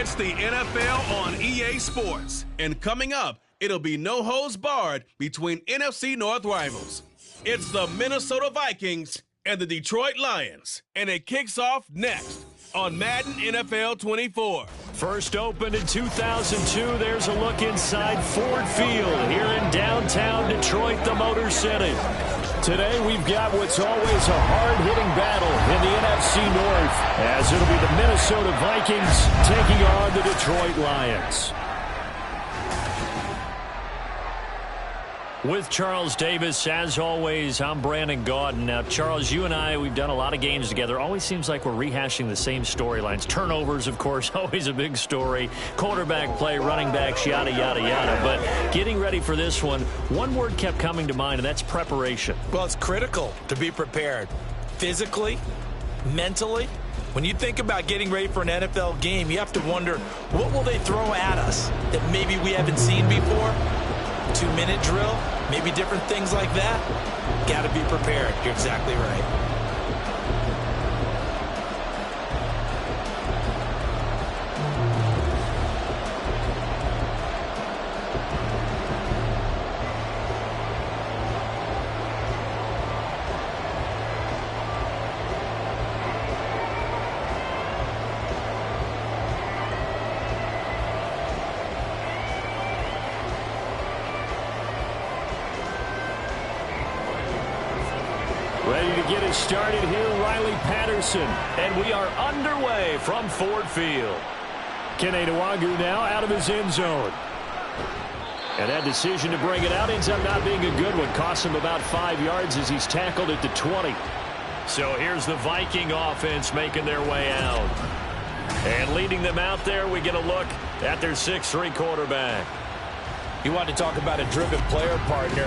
It's the NFL on EA Sports. And coming up, it'll be no holds barred between NFC North rivals. It's the Minnesota Vikings and the Detroit Lions. And it kicks off next on Madden NFL 24. First opened in 2002, there's a look inside Ford Field here in downtown Detroit, the Motor City. Today we've got what's always a hard-hitting battle in the NFC North, as it'll be the Minnesota Vikings taking on the Detroit Lions. With Charles Davis, as always, I'm Brandon Gaudin. Now, Charles, you and I, we've done a lot of games together. Always seems like we're rehashing the same storylines. Turnovers, of course, always a big story. Quarterback play, running backs, yada, yada, yada. But getting ready for this one word kept coming to mind, and that's preparation. Well, it's critical to be prepared. Physically, mentally. When you think about getting ready for an NFL game, you have to wonder, what will they throw at us that maybe we haven't seen before? 2-minute drill, maybe different things like that. Got to be prepared. You're exactly right. Ready to get it started here, Riley Patterson. And we are underway from Ford Field. Kene Nwangwu now out of his end zone. And that decision to bring it out ends up not being a good one. Costs him about 5 yards as he's tackled at the 20. So here's the Viking offense making their way out. And leading them out there, we get a look at their 6'3" quarterback. You want to talk about a driven player, partner.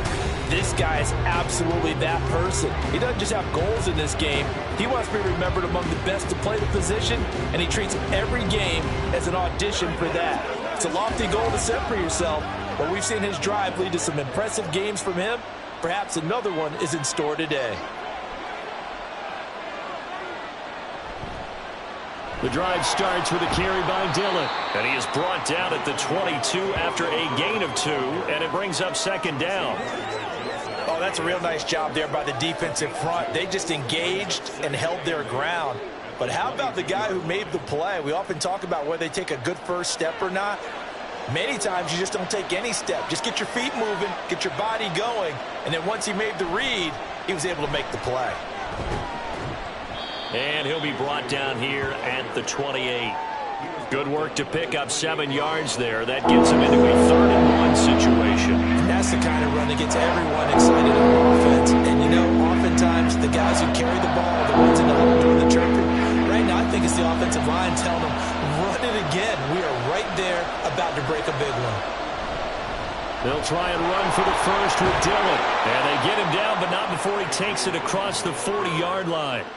This guy is absolutely that person. He doesn't just have goals in this game. He wants to be remembered among the best to play the position, and he treats every game as an audition for that. It's a lofty goal to set for yourself, but we've seen his drive lead to some impressive games from him. Perhaps another one is in store today. The drive starts with a carry by Dillon. And he is brought down at the 22 after a gain of 2, and it brings up second down. Oh, that's a real nice job there by the defensive front. They just engaged and held their ground. But how about the guy who made the play? We often talk about whether they take a good first step or not. Many times you just don't take any step. Just get your feet moving, get your body going, and then once he made the read, he was able to make the play. And he'll be brought down here at the 28. Good work to pick up 7 yards there. That gets him into a 3rd-and-1 situation. That's the kind of run that gets everyone excited on offense. And, you know, oftentimes the guys who carry the ball are the ones in the huddle doing the chirping. Right now, I think it's the offensive line telling them, run it again. We are right there about to break a big one. They'll try and run for the first with Dillon. And they get him down, but not before he takes it across the 40-yard line.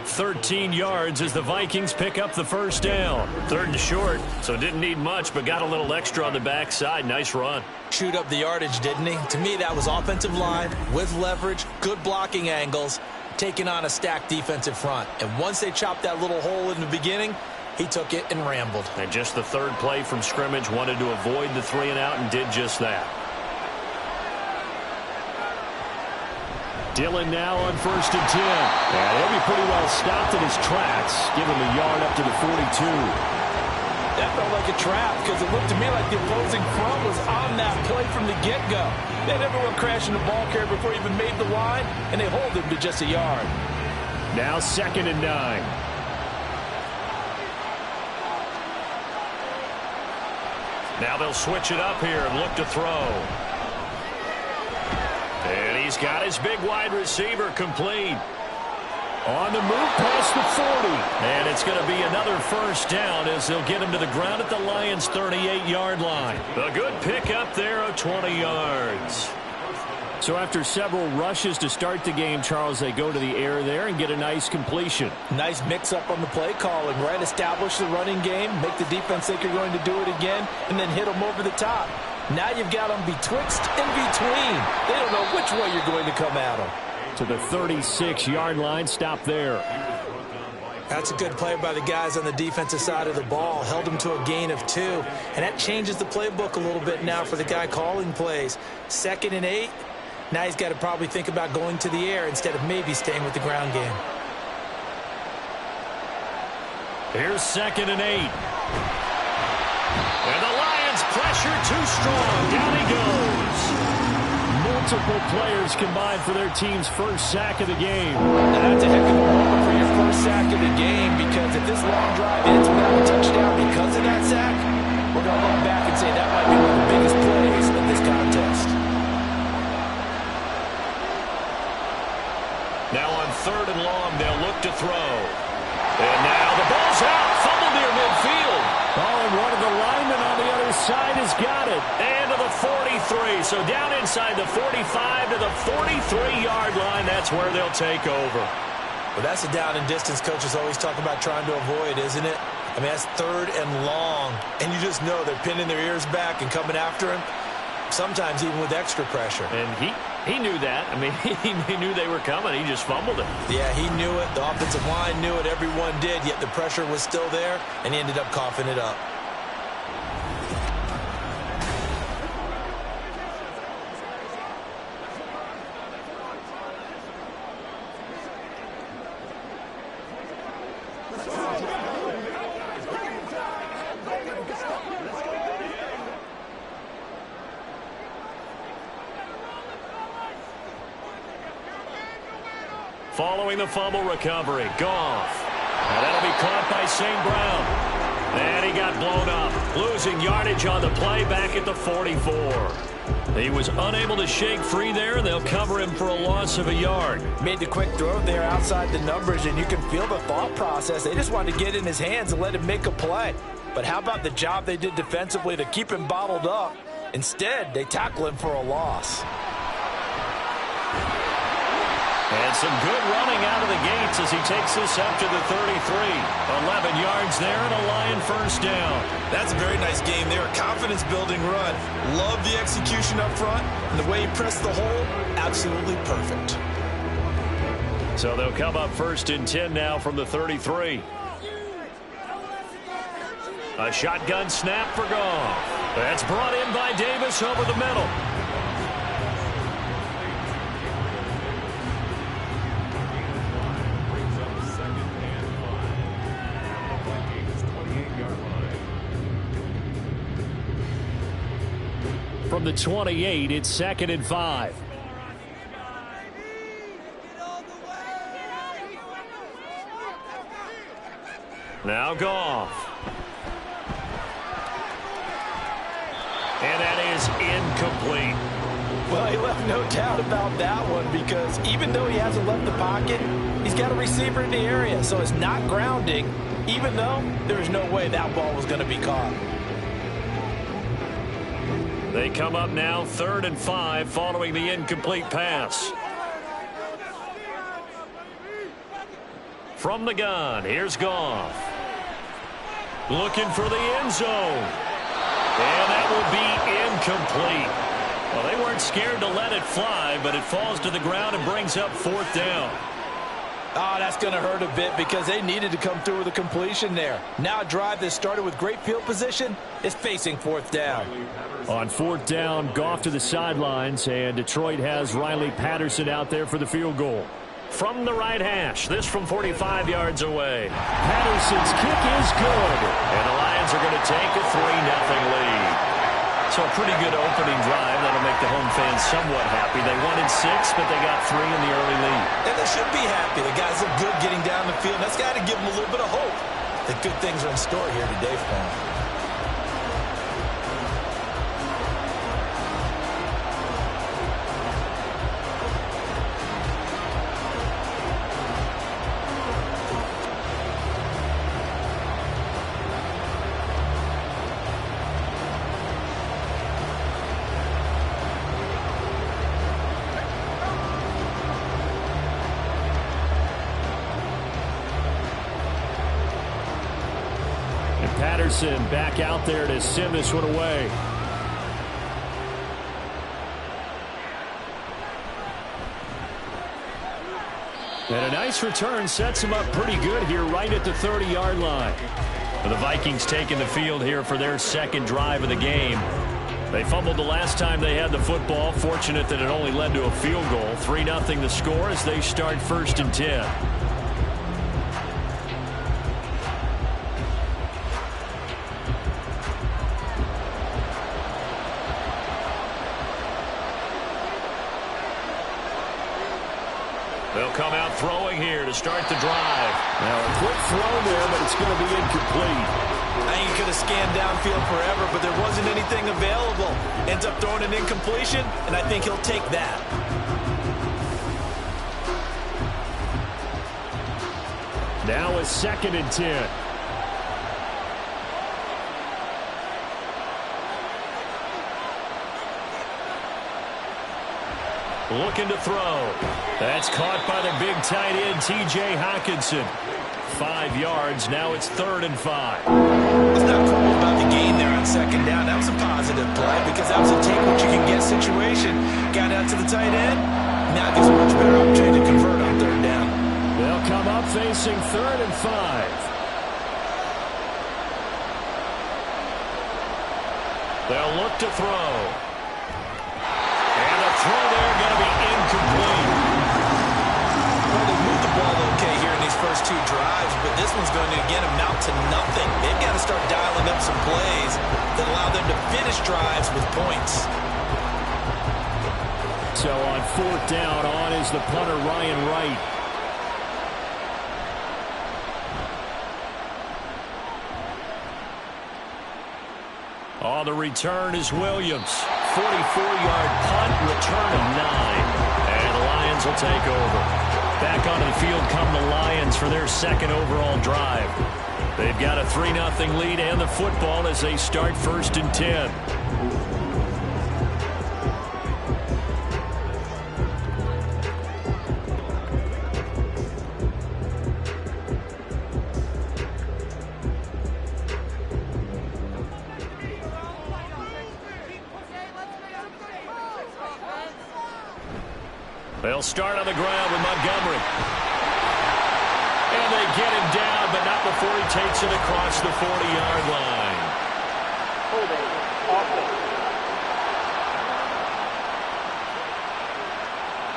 13 yards as the Vikings pick up the first down. 3rd and short, so didn't need much, but got a little extra on the backside. Nice run. Chewed up the yardage, didn't he? To me, that was offensive line with leverage, good blocking angles, taking on a stacked defensive front. And once they chopped that little hole in the beginning, he took it and rambled. And just the 3rd play from scrimmage, wanted to avoid the 3-and-out and did just that. Dillon now on 1st and 10. And he'll be pretty well stopped in his tracks. Give him a yard up to the 42. That felt like a trap because it looked to me like the opposing front was on that play from the get-go. They had everyone crashing the ball carrier before he even made the line, and they hold him to just a yard. Now 2nd and 9. Now they'll switch it up here and look to throw. And he's got his big wide receiver complete. On the move past the 40. And it's going to be another first down as they'll get him to the ground at the Lions' 38-yard line. A good pickup there of 20 yards. So after several rushes to start the game, Charles, they go to the air there and get a nice completion. Nice mix-up on the play calling, right? Establish the running game, make the defense think you're going to do it again, and then hit them over the top. Now you've got them betwixt and between. They don't know which way you're going to come at them. To the 36-yard line, stop there. That's a good play by the guys on the defensive side of the ball. Held them to a gain of 2. And that changes the playbook a little bit now for the guy calling plays. 2nd and 8. Now he's got to probably think about going to the air instead of maybe staying with the ground game. Here's 2nd and 8. And the Lions pressure too strong. Down he goes. Multiple players combined for their team's first sack of the game. Now that's a heck of a moment for your first sack of the game, because if this long drive ends without a touchdown because of that sack, we're going to look back and say that might be one of the biggest plays in this contest. Now on 3rd and long, they'll look to throw. And now the ball's out. Fumble near midfield. Oh, and one of the linemen on the other side has got it. And to the 43. So down inside the 45 to the 43-yard line. That's where they'll take over. Well, that's a down and distance coaches always talk about trying to avoid, isn't it? I mean, that's 3rd and long. And you just know they're pinning their ears back and coming after him, sometimes even with extra pressure. And he knew that. I mean, he knew they were coming. He just fumbled it. Yeah, he knew it. The offensive line knew it. Everyone did, yet the pressure was still there, and he ended up coughing it up. Following the fumble recovery, Goff. Now that'll be caught by St. Brown. And he got blown up, losing yardage on the play back at the 44. He was unable to shake free there, and they'll cover him for a loss of a yard. Made the quick throw there outside the numbers, and you can feel the thought process. They just wanted to get in his hands and let him make a play. But how about the job they did defensively to keep him bottled up? Instead, they tackle him for a loss. And some good running out of the gates as he takes this up to the 33. 11 yards there and a Lion first down. That's a very nice game there. A confidence-building run. Love the execution up front. And the way he pressed the hole, absolutely perfect. So they'll come up 1st and 10 now from the 33. A shotgun snap for Goff. That's brought in by Davis over the middle. From the 28, it's 2nd and 5. Now Goff. And that is incomplete. Well, he left no doubt about that one, because even though he hasn't left the pocket, he's got a receiver in the area, so it's not grounding, even though there's no way that ball was going to be caught. They come up now 3rd and 5 following the incomplete pass. From the gun, here's Goff. Looking for the end zone. And that will be incomplete. Well, they weren't scared to let it fly, but it falls to the ground and brings up 4th down. Oh, that's going to hurt a bit, because they needed to come through with a completion there. Now a drive that started with great field position is facing 4th down. On 4th down, Goff to the sidelines, and Detroit has Riley Patterson out there for the field goal. From the right hash, this from 45 yards away. Patterson's kick is good. And the Lions are going to take a 3-0 lead. So a pretty good opening drive. That'll make the home fans somewhat happy. They wanted 6, but they got 3 in the early lead. And they should be happy. The guys look good getting down the field. That's got to give them a little bit of hope that good things are in store here today for them. Patterson back out there to send this one away. And a nice return sets him up pretty good here right at the 30-yard line. The Vikings taking the field here for their second drive of the game. They fumbled the last time they had the football. Fortunate that it only led to a field goal. 3-0 the score as they start 1st and 10. They'll come out throwing here to start the drive. Now a quick throw there, but it's going to be incomplete. I think he could have scanned downfield forever, but there wasn't anything available. Ends up throwing an incompletion, and I think he'll take that. Now a 2nd and 10. Looking to throw. That's caught by the big tight end, T.J. Hockenson. 5 yards. Now it's 3rd and 5. It's not cool about the gain there on 2nd down. That was a positive play because that was a take-what-you-can-get situation. Got out to the tight end. Now gives a much better opportunity to convert on 3rd down. They'll come up facing 3rd and 5. They'll look to throw. And the throw there going to be incomplete. Well, they moved the ball okay here in these first 2 drives, but this one's going to, again, amount to nothing. They've got to start dialing up some plays that allow them to finish drives with points. So on 4th down, on is the punter, Ryan Wright. On the return is Williams. 44-yard punt, return of 9. And the Lions will take over. Back onto the field come the Lions for their 2nd overall drive. They've got a 3-0 lead and the football as they start 1st and 10. They'll start on the ground with Montgomery. And they get him down, but not before he takes it across the 40-yard line.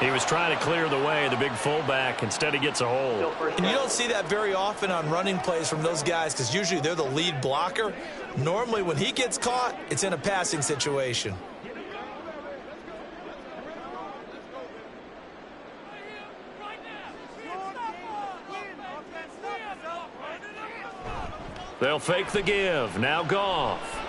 He was trying to clear the way, the big fullback. Instead, he gets a hold. And you don't see that very often on running plays from those guys because usually they're the lead blocker. Normally, when he gets caught, it's in a passing situation. They'll fake the give. Now Goff.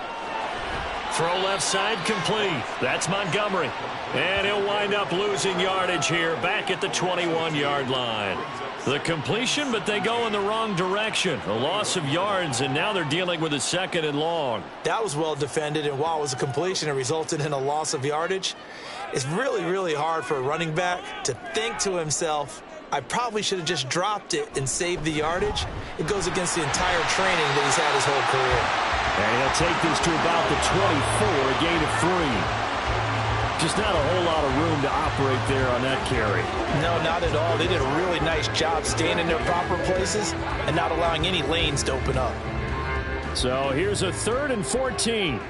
Throw left side complete. That's Montgomery. And he'll wind up losing yardage here back at the 21-yard line. The completion, but they go in the wrong direction. A loss of yards, and now they're dealing with a 2nd and long. That was well defended, and while it was a completion, it resulted in a loss of yardage. It's really, really hard for a running back to think to himself, I probably should have just dropped it and saved the yardage. It goes against the entire training that he's had his whole career. And he'll take this to about the 24, a gain of 3. Just not a whole lot of room to operate there on that carry. No, not at all. They did a really nice job staying in their proper places and not allowing any lanes to open up. So here's a 3rd and 14.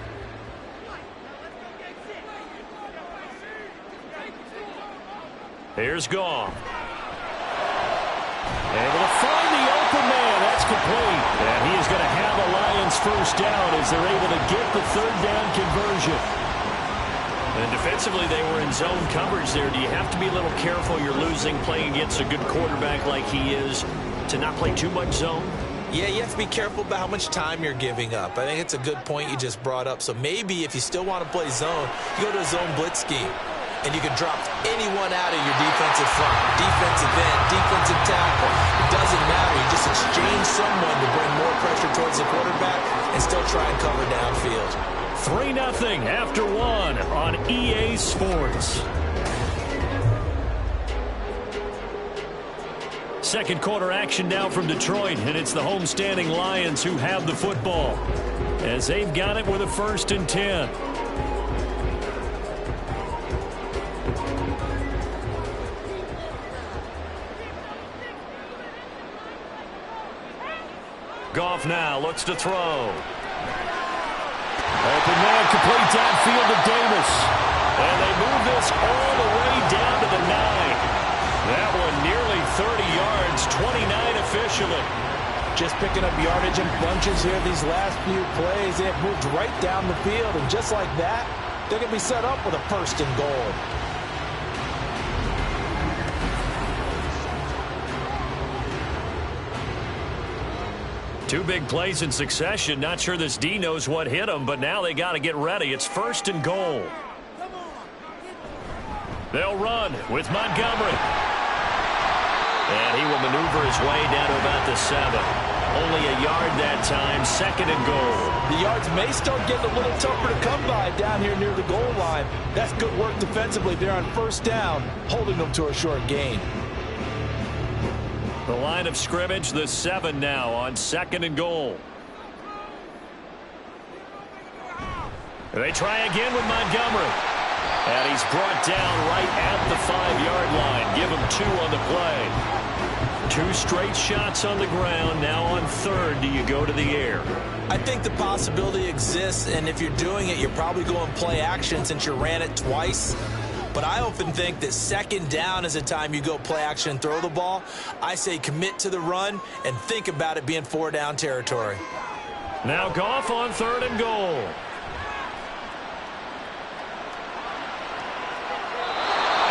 Here's Goff. Able to find the open man. That's complete. And he is going to have the Lions 1st down as they're able to get the 3rd down conversion. And defensively, they were in zone coverage there. Do you have to be a little careful? You're losing, playing against a good quarterback like he is, to not play too much zone? Yeah, you have to be careful about how much time you're giving up. I think it's a good point you just brought up. So maybe if you still want to play zone, you go to a zone blitz scheme. And you can drop anyone out of your defensive front, defensive end, defensive tackle. It doesn't matter. You just exchange someone to bring more pressure towards the quarterback and still try and cover downfield. 3-0 after 1 on EA Sports. Second quarter action now from Detroit, and it's the homestanding Lions who have the football as they've got it with a 1st and 10. Goff now looks to throw. Open man, complete downfield to Davis. And they move this all the way down to the 9. That one nearly 30 yards, 29 officially. Just picking up yardage in bunches here these last few plays. They have moved right down the field, and just like that, they're going to be set up with a 1st and goal. Two big plays in succession. Not sure this D knows what hit him, but now they got to get ready. It's 1st and goal. They'll run with Montgomery. And he will maneuver his way down to about the 7. Only a yard that time, 2nd and goal. The yards may start getting a little tougher to come by down here near the goal line. That's good work defensively there on 1st down, holding them to a short gain. The line of scrimmage, the 7 now on 2nd and goal. They try again with Montgomery. And he's brought down right at the 5-yard line. Give him 2 on the play. 2 straight shots on the ground. Now on 3rd, do you go to the air? I think the possibility exists, and if you're doing it, you're probably going play action since you ran it twice. But I often think that 2nd down is a time you go play action and throw the ball. I say commit to the run and think about it being 4-down territory. Now Goff on 3rd and goal.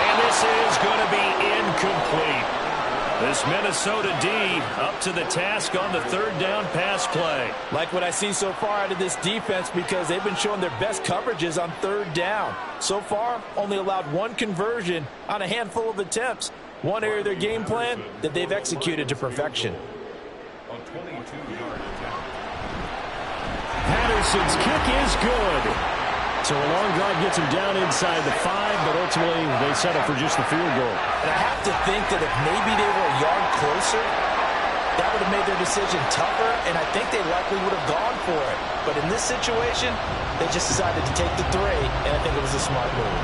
And this is going to be incomplete. This Minnesota D up to the task on the 3rd down pass play. Like what I see so far out of this defense, because they've been showing their best coverages on 3rd down. So far, only allowed 1 conversion on a handful of attempts. One area of their game plan that they've executed to perfection. Patterson's kick is good. So a long drive gets him down inside the 5, but ultimately they settle for just the field goal. And I have to think that if maybe they were a yard closer, that would have made their decision tougher, and I think they likely would have gone for it. But in this situation, they just decided to take the 3, and I think it was a smart move.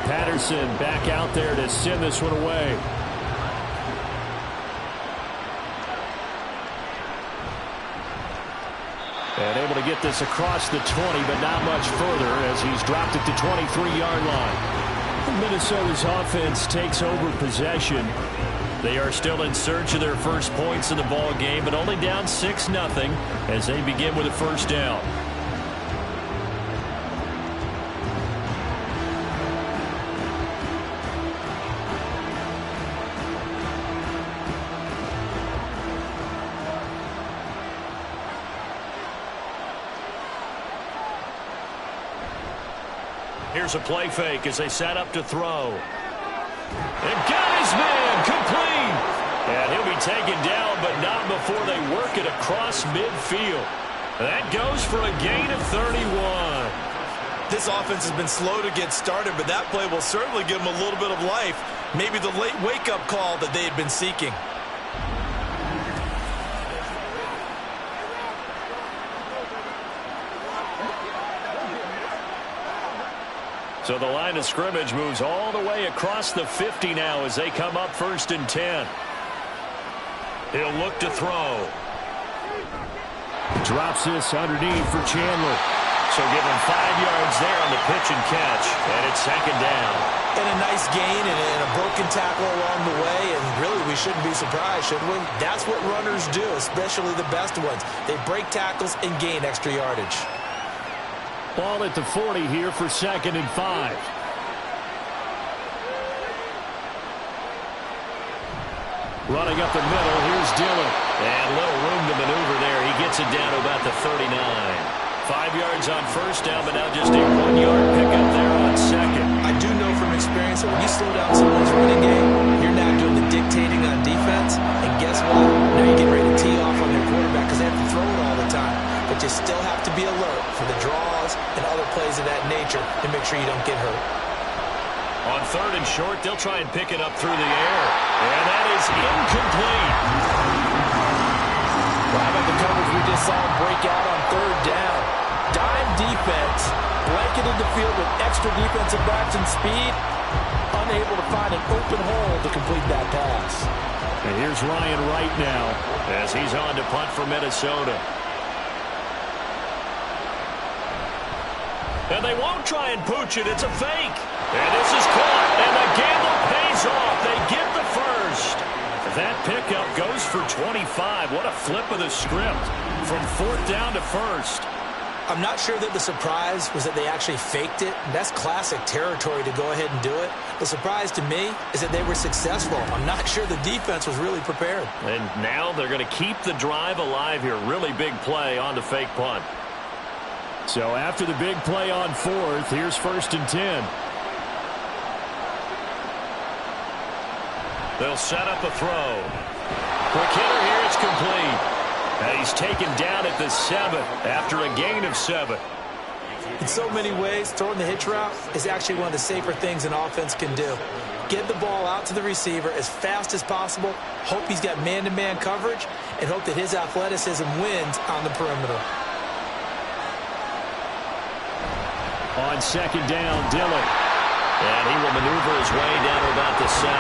Patterson back out there to send this one away. And able to get this across the 20, but not much further as he's dropped it to 23-yard line. Minnesota's offense takes over possession. They are still in search of their first points in the ball game, but only down 6-0 as they begin with a 1st down. Here's a play fake as they set up to throw. And got his man complete. And he'll be taken down, but not before they work it across midfield. That goes for a gain of 31. This offense has been slow to get started, but that play will certainly give them a little bit of life. Maybe the late wake-up call that they had been seeking. So the line of scrimmage moves all the way across the 50 now as they come up 1st and 10. He'll look to throw. Drops this underneath for Chandler. So give him 5 yards there on the pitch and catch. And it's 2nd down. And a nice gain and a broken tackle along the way. And really, we shouldn't be surprised, should we? That's what runners do, especially the best ones. They break tackles and gain extra yardage. Ball at the 40 here for 2nd and 5. Running up the middle, here's Dillon. And little room to maneuver there. He gets it down to about the 39. 5 yards on 1st down, but now just a 1-yard pickup there on 2nd. I do know from experience that when you slow down someone's running game, you're now doing the dictating on defense. And guess what? Now you're getting ready to tee off on their quarterback because they have to throw it all the time. But you still have to be alert for the draws and other plays of that nature to make sure you don't get hurt. On 3rd and short, they'll try and pick it up through the air. And that is incomplete. Well, how about the coverage we just saw him break out on 3rd down? Dime defense, blanketed the field with extra defensive backs and speed, unable to find an open hole to complete that pass. And here's Ryan right now as he's on to punt for Minnesota. And they won't try and pooch it. It's a fake. And this is caught. And the gamble pays off. They get the first. That pickup goes for 25. What a flip of the script from 4th down to 1st. I'm not sure that the surprise was that they actually faked it. That's classic territory to go ahead and do it. The surprise to me is that they were successful. I'm not sure the defense was really prepared. And now they're going to keep the drive alive here. Really big play on the fake punt. So after the big play on 4th, here's 1st and 10. They'll set up a throw. Quick hitter here, it's complete. And he's taken down at the 7th after a gain of 7. In so many ways, throwing the hitch route is actually one of the safer things an offense can do. Get the ball out to the receiver as fast as possible, hope he's got man-to-man coverage, and hope that his athleticism wins on the perimeter. On 2nd down, Dillon. And he will maneuver his way down to about the 7.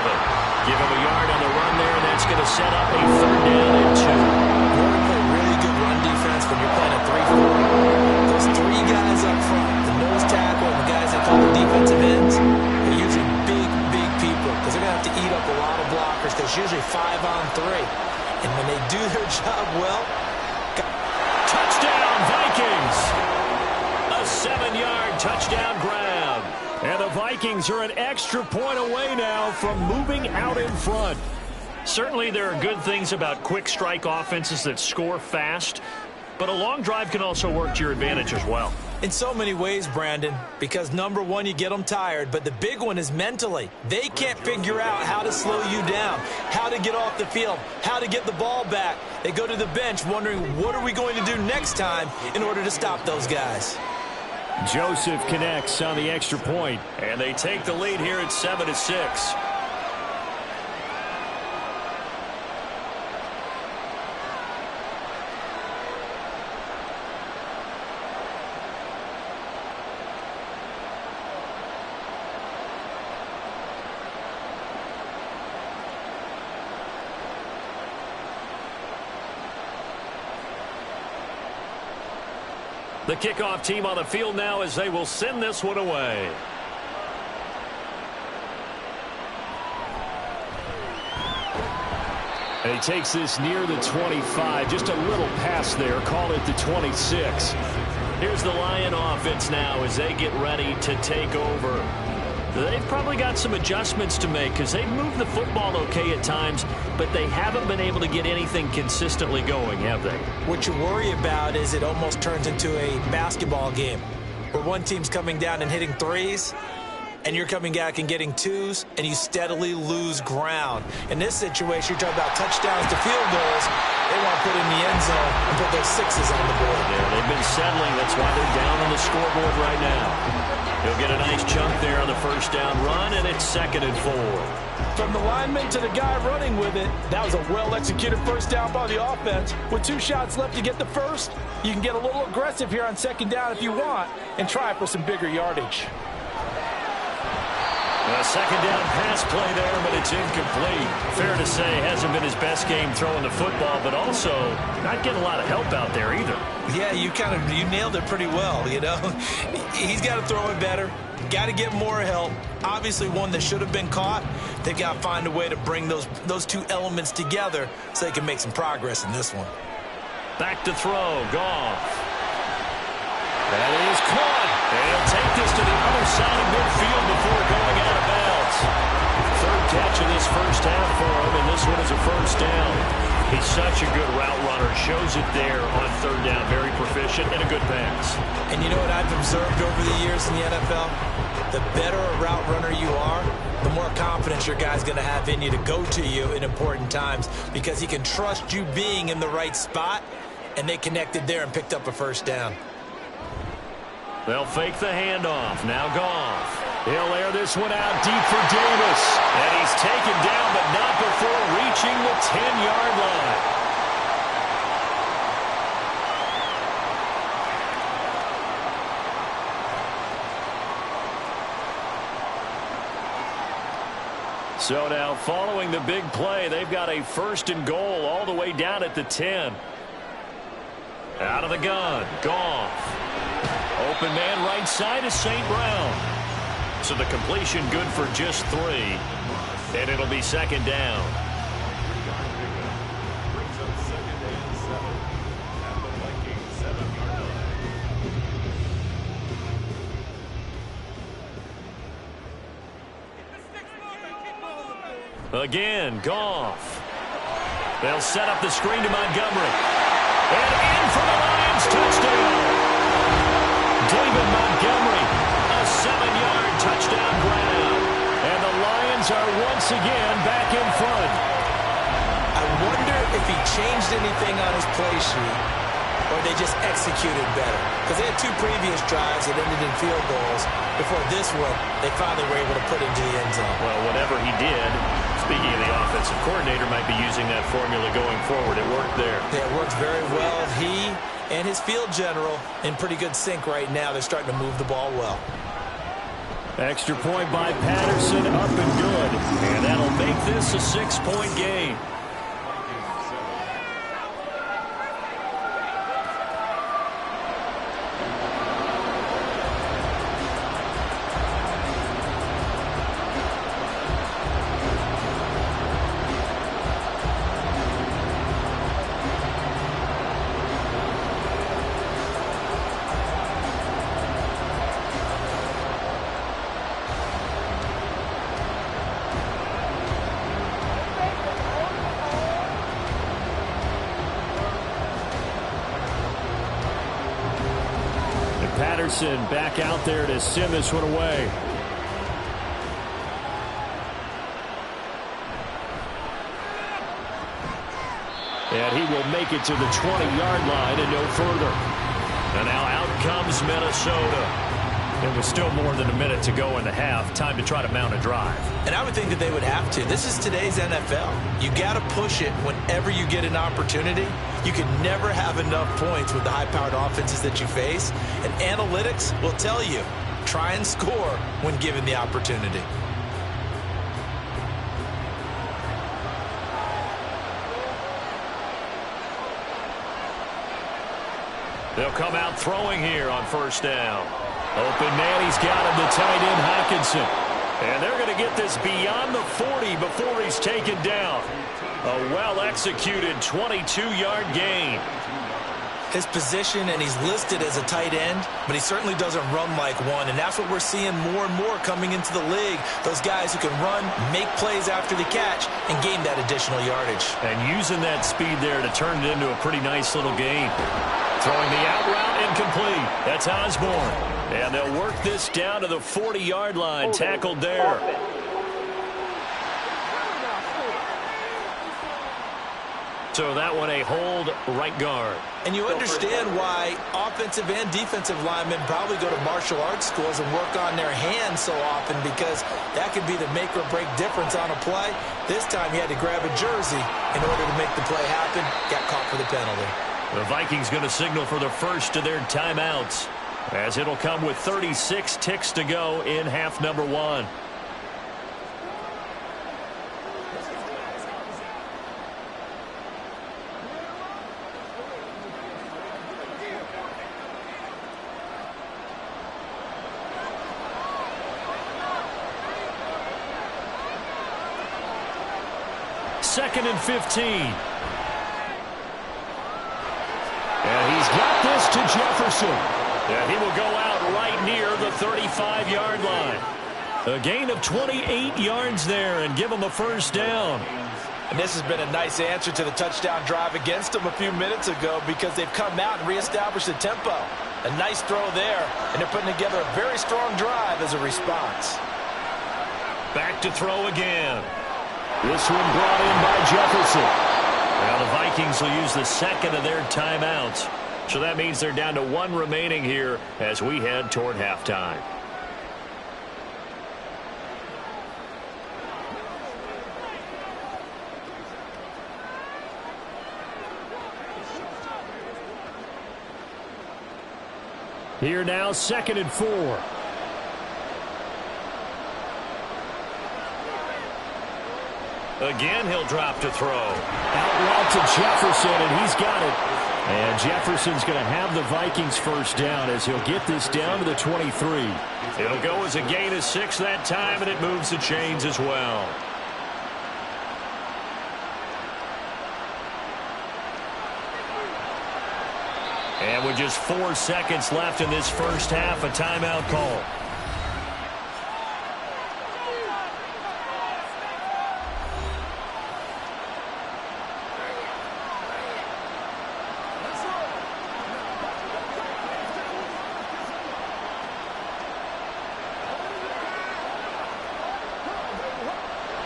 Give him a yard on the run there, and that's going to set up a 3rd down and 2. You want to play really good run defense when you're playing a 3-4. Those 3 guys up front, the nose tackle and the guys they call the defensive ends, are usually big, big people because they're going to have to eat up a lot of blockers because it's usually 5-on-3. And when they do their job well, touchdown, Vikings! A 7-yard touchdown grab. And the Vikings are an extra point away now from moving out in front. Certainly there are good things about quick strike offenses that score fast, but a long drive can also work to your advantage as well. In so many ways, Brandon, because number one, you get them tired, but the big one is mentally. They can't figure out how to slow you down, how to get off the field, how to get the ball back. They go to the bench wondering, what are we going to do next time in order to stop those guys? Joseph connects on the extra point, and they take the lead here at 7-6. The kickoff team on the field now as they will send this one away. And he takes this near the 25. Just a little pass there. Call it the 26. Here's the Lion offense now as they get ready to take over. They've probably got some adjustments to make because they've moved the football okay at times, but they haven't been able to get anything consistently going, have they? What you worry about is it almost turns into a basketball game where one team's coming down and hitting threes, and you're coming back and getting twos, and you steadily lose ground. In this situation, you're talking about touchdowns to field goals. They want to put in the end zone and put those sixes on the board. Yeah, they've been settling. That's why they're down on the scoreboard right now. He'll get a nice chunk there on the first down run, and it's 2nd and 4. From the lineman to the guy running with it, that was a well-executed first down by the offense. With 2 shots left to get the first, you can get a little aggressive here on 2nd down if you want and try for some bigger yardage. A 2nd down pass play there, but it's incomplete. Fair to say, hasn't been his best game throwing the football, but also not getting a lot of help out there either. Yeah, you nailed it pretty well, you know. He's got to throw it better. Got to get more help. Obviously, one that should have been caught. They've got to find a way to bring those 2 elements together so they can make some progress in this one. Back to throw. Goff. That is caught. And he'll take this to the other side of midfield before going out of bounds. 3rd catch of this first half for him, and this one is a first down. He's such a good route runner. Shows it there on 3rd down. Very proficient and a good pass. And you know what I've observed over the years in the NFL? The better a route runner you are, the more confidence your guy's going to have in you to go to you in important times because he can trust you being in the right spot, and they connected there and picked up a first down. They'll fake the handoff. Now Goff. He'll air this one out deep for Davis. And he's taken down, but not before reaching the 10-yard line. So now, following the big play, they've got a 1st and goal all the way down at the 10. Out of the gun, Goff. Open man right side is St. Brown. So the completion good for just 3. And it'll be 2nd down. Again, Goff. They'll set up the screen to Montgomery. And in for the Lions, touchdown. David Montgomery, a 7-yard touchdown grab. And the Lions are once again back in front. I wonder if he changed anything on his play sheet or they just executed better. Because they had 2 previous drives that ended in field goals. Before this one, they finally were able to put into the end zone. Well, whatever he did, speaking of the offensive coordinator, might be using that formula going forward. It worked there. Yeah, it works very well. He and his field general in pretty good sync right now. They're starting to move the ball well. Extra point by Patterson, up and good. And that'll make this a 6-point game. Patterson back out there to send this one away. And he will make it to the 20-yard line and no further. And now out comes Minnesota. It was still more than a minute to go in the half. Time to try to mount a drive. And I would think that they would have to. This is today's NFL. You got to push it whenever you get an opportunity. You can never have enough points with the high-powered offenses that you face. And analytics will tell you, try and score when given the opportunity. They'll come out throwing here on 1st down. Open man, he's got him, the tight end, Hockenson. And they're going to get this beyond the 40 before he's taken down. A well-executed 22-yard gain. His position, and he's listed as a tight end, but he certainly doesn't run like one, and that's what we're seeing more and more coming into the league. Those guys who can run, make plays after the catch, and gain that additional yardage. And using that speed there to turn it into a pretty nice little game. Throwing the out route incomplete. That's Osborne. And they'll work this down to the 40-yard line. Tackled there. So that one a hold right guard. And you understand why offensive and defensive linemen probably go to martial arts schools and work on their hands so often, because that could be the make or break difference on a play. This time he had to grab a jersey in order to make the play happen. Got caught for the penalty. The Vikings going to signal for the first of their timeouts, as it'll come with 36 ticks to go in half number 1. Second and 15. And he's got this to Jefferson. And he will go out right near the 35-yard line. A gain of 28 yards there and give him a first down. And this has been a nice answer to the touchdown drive against them a few minutes ago, because they've come out and reestablished the tempo. A nice throw there, and they're putting together a very strong drive as a response. Back to throw again. This one brought in by Jefferson. Now the Vikings will use the second of their timeouts. So that means they're down to 1 remaining here as we head toward halftime. Here now, 2nd and 4. Again, he'll drop to throw. Out route to Jefferson, and he's got it. And Jefferson's going to have the Vikings first down as he'll get this down to the 23. It'll go as a gain of 6 that time, and it moves the chains as well. And with just 4 seconds left in this first half, a timeout call.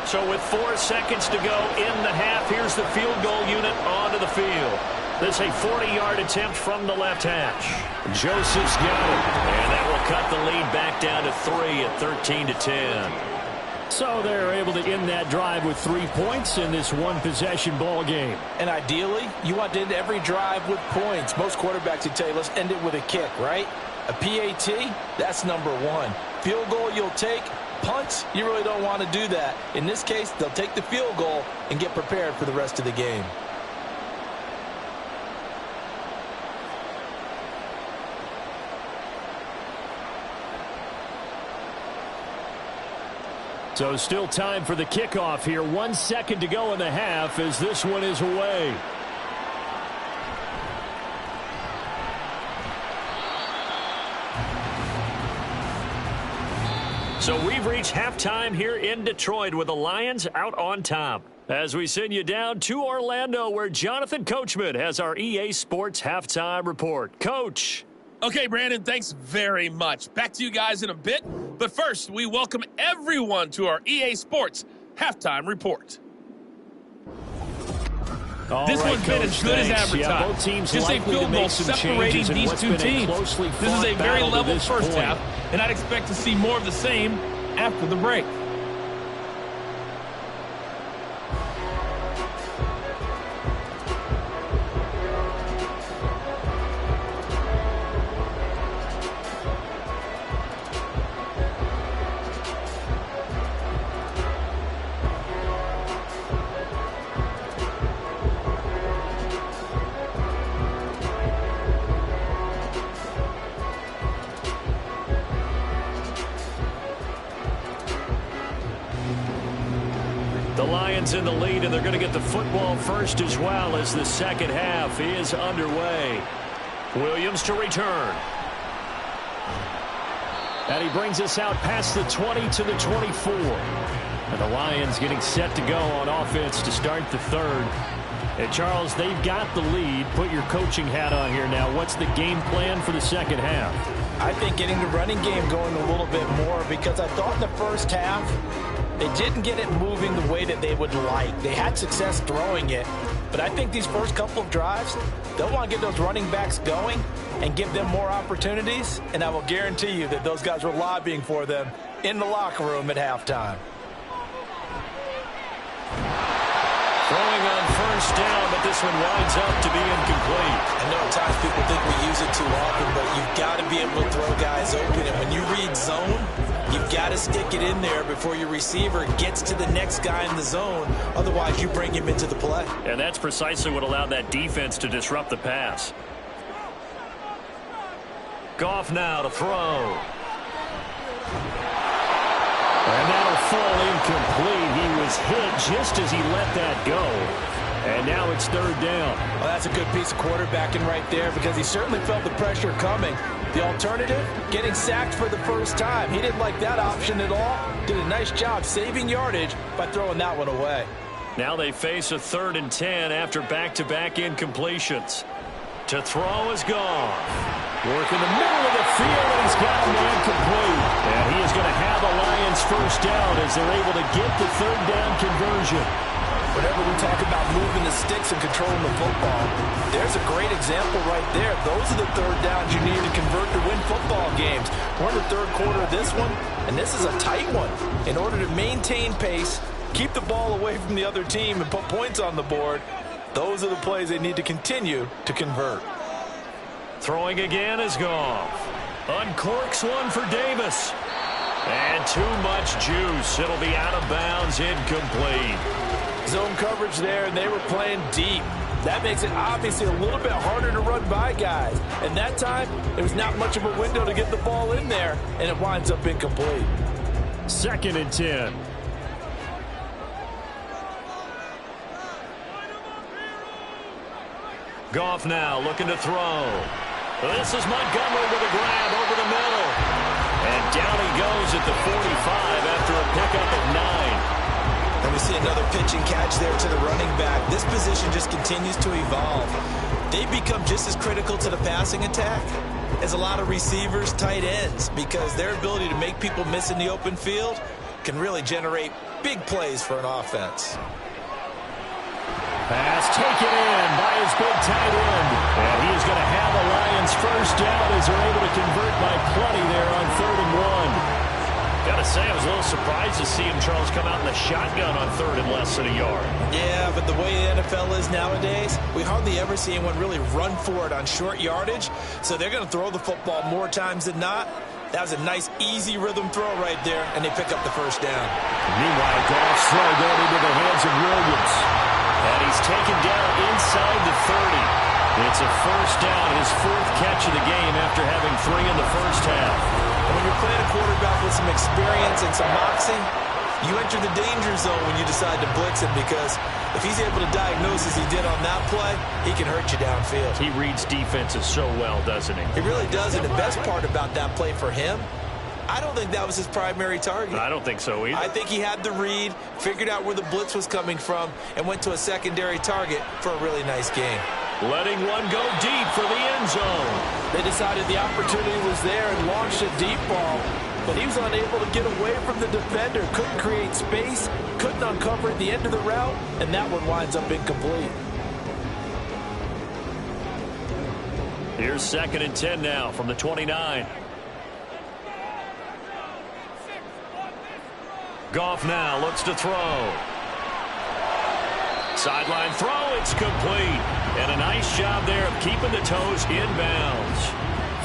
So with 4 seconds to go in the half, here's the field goal unit onto the field. This is a 40-yard attempt from the left hash. Joseph's got it, and that will cut the lead back down to 3 at 13-10. So they're able to end that drive with 3 points in this one-possession ball game. And ideally, you want to end every drive with points. Most quarterbacks would tell you, let's end it with a kick, right? A PAT, that's number 1. Field goal you'll take. Punts, you really don't want to do that. In this case, they'll take the field goal and get prepared for the rest of the game. So still time for the kickoff here. 1 second to go in the half as this one is away. So we've reached halftime here in Detroit with the Lions out on top. As we send you down to Orlando where Jonathan Coachman has our EA Sports halftime report. Coach. Okay, Brandon, thanks very much. Back to you guys in a bit. But first, we welcome everyone to our EA Sports halftime report. This one's been as good as advertised. Yeah, both teams just a field goal separating these two teams. This is a very level first half, and I'd expect to see more of the same after the break. In the lead, and they're going to get the football first as well as the second half is underway. Williams to return. And he brings us out past the 20 to the 24. And the Lions getting set to go on offense to start the third. And Charles, they've got the lead. Put your coaching hat on here now. What's the game plan for the second half? I think getting the running game going a little bit more, because I thought in the first half they didn't get it moving the way that they would like. They had success throwing it, but I think these first couple of drives, they'll want to get those running backs going and give them more opportunities, and I will guarantee you that those guys were lobbying for them in the locker room at halftime. Throwing on first down, but this one winds up to be incomplete. I know at times people think we use it too often, but you've got to be able to throw guys open, and when you read zone, you've got to stick it in there before your receiver gets to the next guy in the zone. Otherwise, you bring him into the play. And that's precisely what allowed that defense to disrupt the pass. Goff now to throw. And that'll fall incomplete. He was hit just as he let that go. And now it's third down. Well, that's a good piece of quarterbacking right there, because he certainly felt the pressure coming. The alternative, getting sacked for the first time. He didn't like that option at all. Did a nice job saving yardage by throwing that one away. Now they face a 3rd and 10 after back-to-back incompletions. To throw is gone. Work in the middle of the field, and he's got a man complete. And he is going to have a Lions first down as they're able to get the third down conversion. Whenever we talk about moving the sticks and controlling the football, there's a great example right there. Those are the third downs you need to convert to win football games. We're in the third quarter of this one, and this is a tight one. In order to maintain pace, keep the ball away from the other team, and put points on the board, those are the plays they need to continue to convert. Throwing again is Goff. Uncorks one for Davis. And too much juice. It'll be out of bounds, incomplete. Zone coverage there, and they were playing deep. That makes it obviously a little bit harder to run by guys. And that time, there was not much of a window to get the ball in there, and it winds up incomplete. 2nd and 10. Goff now looking to throw. This is Montgomery with a grab over the middle. And down he goes at the 45 after a pickup of 9. And we see another pitch and catch there to the running back. This position just continues to evolve. They become just as critical to the passing attack as a lot of receivers, tight ends, because their ability to make people miss in the open field can really generate big plays for an offense. Pass taken in by his big tight end. And he is going to have the Lions first down as they're able to convert by plenty there on 3rd and 1. Got to say, I was a little surprised to see him, Charles, come out in the shotgun on 3rd and less than a yard. Yeah, but the way the NFL is nowadays, we hardly ever see anyone really run for it on short yardage. So they're going to throw the football more times than not. That was a nice, easy rhythm throw right there, and they pick up the first down. Meanwhile, Goff's throw going into the hands of Williams. And he's taken down inside the 30. It's a first down, his 4th catch of the game after having 3 in the first half. And when you're playing a quarterback with some experience and some moxie, you enter the danger zone when you decide to blitz him, because if he's able to diagnose as he did on that play, he can hurt you downfield. He reads defenses so well, doesn't he? He really does, and the best part about that play for him, I don't think that was his primary target. I don't think so either. I think he had the read, figured out where the blitz was coming from, and went to a secondary target for a really nice game. Letting one go deep for the end zone. They decided the opportunity was there and launched a deep ball, but he was unable to get away from the defender, couldn't create space, couldn't uncover at the end of the route, and that one winds up incomplete. Here's 2nd and 10 now from the 29. Goff now looks to throw. Sideline throw, it's complete. And a nice job there of keeping the toes inbounds.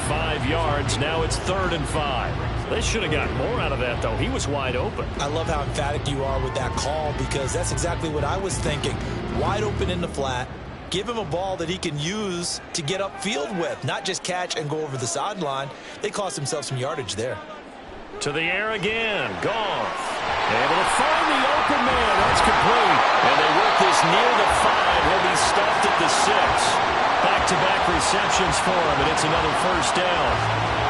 5 yards, now it's 3rd and 5. They should have gotten more out of that, though. He was wide open. I love how emphatic you are with that call, because that's exactly what I was thinking. Wide open in the flat. Give him a ball that he can use to get upfield with, not just catch and go over the sideline. They cost themselves some yardage there. To the air again, Goff. Able to find the open man. That's complete. And they work this near the 5. He'll be stopped at the 6. Back-to-back receptions for him, and it's another first down.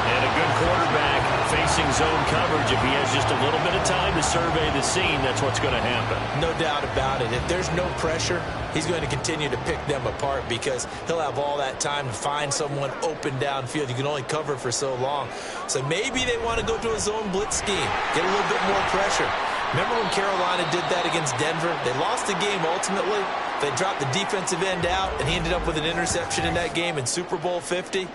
And a good quarterback facing zone coverage. If he has just a little bit of time to survey the scene, that's what's going to happen. No doubt about it. If there's no pressure, he's going to continue to pick them apart, because he'll have all that time to find someone open downfield. You can only cover for so long. So maybe they want to go to a zone blitz scheme, get a little bit more pressure. Remember when Carolina did that against Denver? They lost the game ultimately. They dropped the defensive end out, and he ended up with an interception in that game in Super Bowl 50.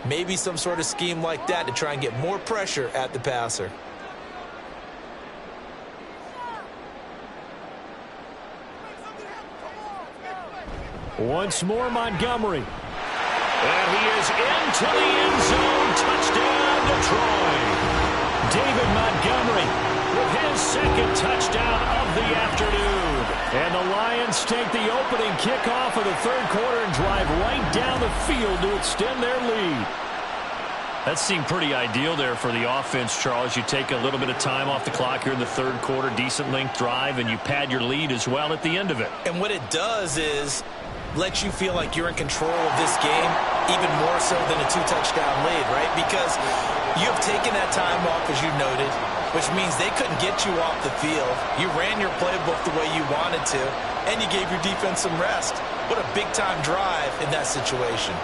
Maybe some sort of scheme like that to try and get more pressure at the passer. Once more, Montgomery. And he is into the end zone. Touchdown, Detroit. David Montgomery with his 2nd touchdown of the afternoon. And the Lions take the opening kickoff of the 3rd quarter and drive right down the field to extend their lead. That seemed pretty ideal there for the offense, Charles. You take a little bit of time off the clock here in the 3rd quarter, decent length drive, and you pad your lead as well at the end of it. And what it does is let you feel like you're in control of this game, even more so than a 2-touchdown lead, right? Because you have taken that time off, as you noted, which means they couldn't get you off the field. You ran your playbook the way you wanted to, and you gave your defense some rest. What a big-time drive in that situation.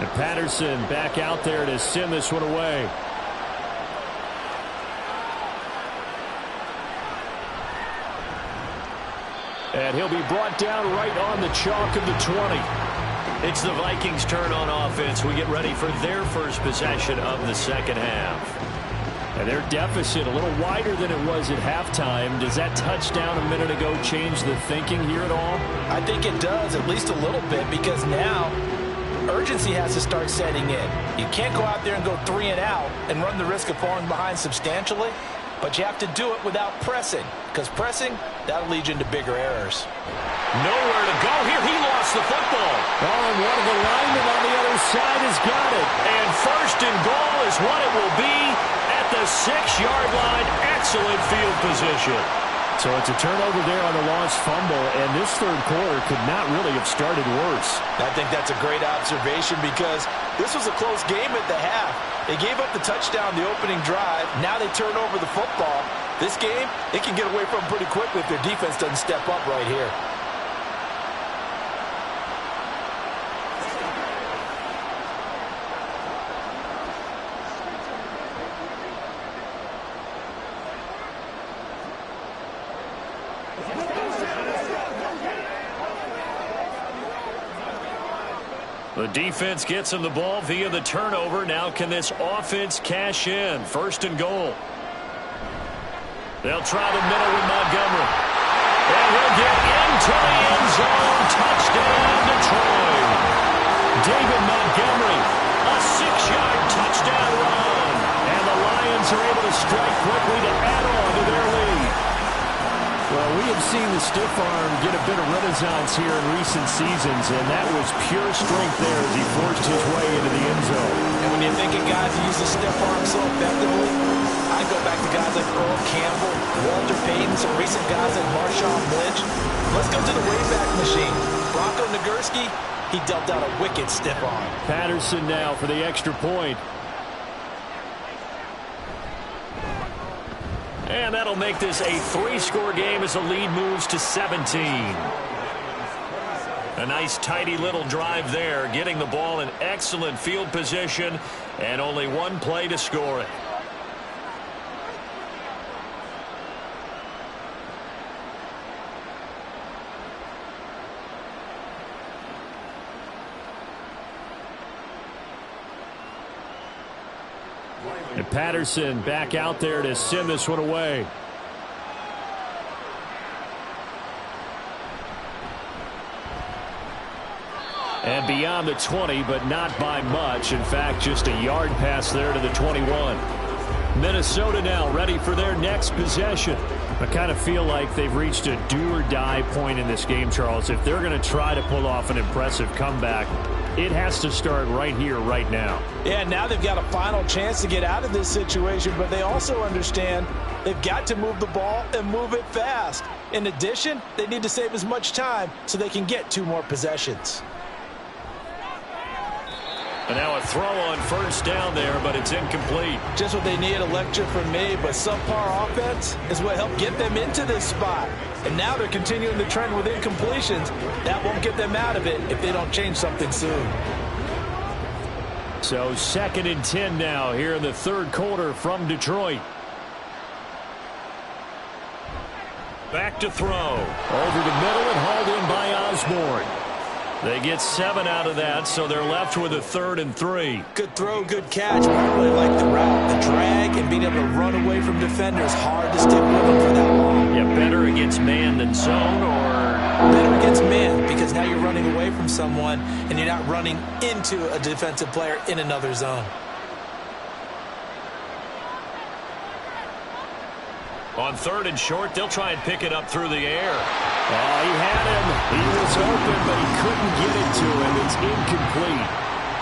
And Patterson back out there to send this one away. And he'll be brought down right on the chalk of the 20. It's the Vikings' turn on offense. We get ready for their first possession of the 2nd half. And their deficit a little wider than it was at halftime. Does that touchdown a minute ago change the thinking here at all? I think it does, at least a little bit, because now urgency has to start setting in. You can't go out there and go 3 and out and run the risk of falling behind substantially, but you have to do it without pressing, because pressing, that'll lead you into bigger errors. Nowhere to go here. He lost the football. Oh, and one of the linemen on the other side has got it. And first and goal is what it will be at the 6-yard line. Excellent field position. So it's a turnover there on the lost fumble, and this third quarter could not really have started worse. I think that's a great observation because this was a close game at the half. They gave up the touchdown the opening drive. Now they turn over the football. This game, they can get away from pretty quickly if their defense doesn't step up right here. The defense gets him the ball via the turnover. Now can this offense cash in? First and goal. They'll try the middle with Montgomery. And he'll get into the end zone. Touchdown, Detroit. David Montgomery, a 6-yard touchdown run. And the Lions are able to strike quickly to add on to their lead. Well, we have seen the stiff arm get a bit of renaissance here in recent seasons, and that was pure strength there as he forced his way into the end zone. And when you think of guys who use the stiff arm so effectively, I go back to guys like Earl Campbell, Walter Payton, some recent guys like Marshawn Lynch. Let's go to the Wayback Machine. Bronco Nagurski, he dealt out a wicked stiff arm. Patterson now for the extra point. And that'll make this a 3-score game as the lead moves to 17. A nice tidy little drive there, getting the ball in excellent field position, and only one play to score it. And Patterson back out there to send this one away. And beyond the 20, but not by much. In fact, just a yard pass there to the 21. Minnesota now ready for their next possession. I kind of feel like they've reached a do-or-die point in this game, Charles. If they're going to try to pull off an impressive comeback, it has to start right here, right now. Yeah, now they've got a final chance to get out of this situation, but they also understand they've got to move the ball and move it fast. In addition, they need to save as much time so they can get 2 more possessions. And now a throw on first down there, but it's incomplete. Just what they need, a lecture from me, but subpar offense is what helped get them into this spot. And now they're continuing the trend with incompletions. That won't get them out of it if they don't change something soon. So 2nd and 10 now here in the third quarter from Detroit. Back to throw. Over the middle and hauled in by Osborne. They get 7 out of that, so they're left with a 3rd and 3. Good throw, good catch. But I really like the route, the drag, and being able to run away from defenders. Hard to stick with them for that long. Yeah, better against man than zone, or? Better against man, because now you're running away from someone, and you're not running into a defensive player in another zone. On 3rd and short, they'll try and pick it up through the air. Oh, he had him. He was open, but he couldn't get it to him. It's incomplete.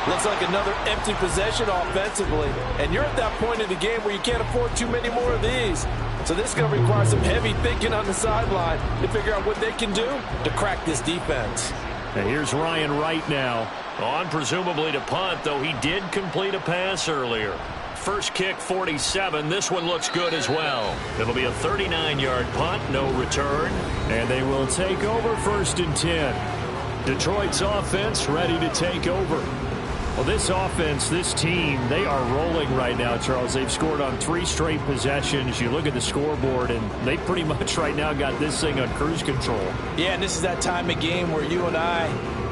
Looks like another empty possession offensively. And you're at that point in the game where you can't afford too many more of these. So this is going to require some heavy thinking on the sideline to figure out what they can do to crack this defense. And here's Ryan Wright now. On presumably to punt, though he did complete a pass earlier. First kick, 47. This one looks good as well. It'll be a 39-yard punt, no return. And they will take over 1st and 10. Detroit's offense ready to take over. Well, this offense, this team, they are rolling right now, Charles. They've scored on 3 straight possessions. You look at the scoreboard, and they pretty much right now got this thing on cruise control. Yeah, and this is that time of game where you and I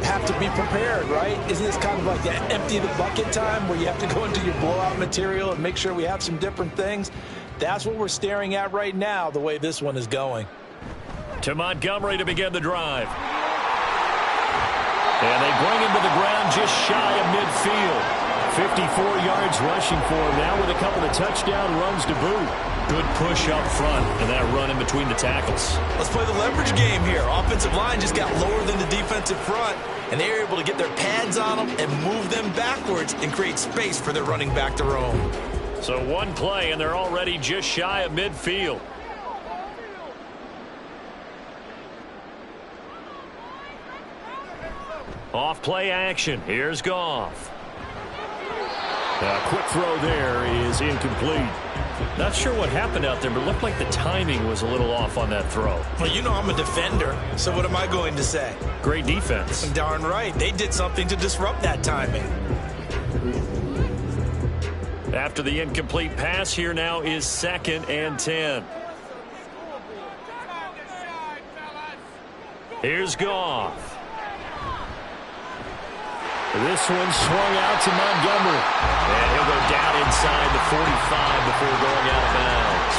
have to be prepared, right? Isn't this kind of like that empty the bucket time where you have to go into your blowout material and make sure we have some different things? That's what we're staring at right now, the way this one is going. To Montgomery to begin the drive. And they bring him to the ground just shy of midfield. 54 yards rushing for him now with a couple of touchdown runs to boot. Good push up front and that run in between the tackles. Let's play the leverage game here. Offensive line just got lower than the defensive front, and they were able to get their pads on them and move them backwards and create space for their running back to roam. So one play, and they're already just shy of midfield. Off play action. Here's Goff. A quick throw there is incomplete. Not sure what happened out there, but it looked like the timing was a little off on that throw. Well, you know I'm a defender, so what am I going to say? Great defense. Darn right. They did something to disrupt that timing. After the incomplete pass, here now is 2nd and 10. Here's Goff. This one swung out to Montgomery. And he'll go down inside the 45 before going out of bounds.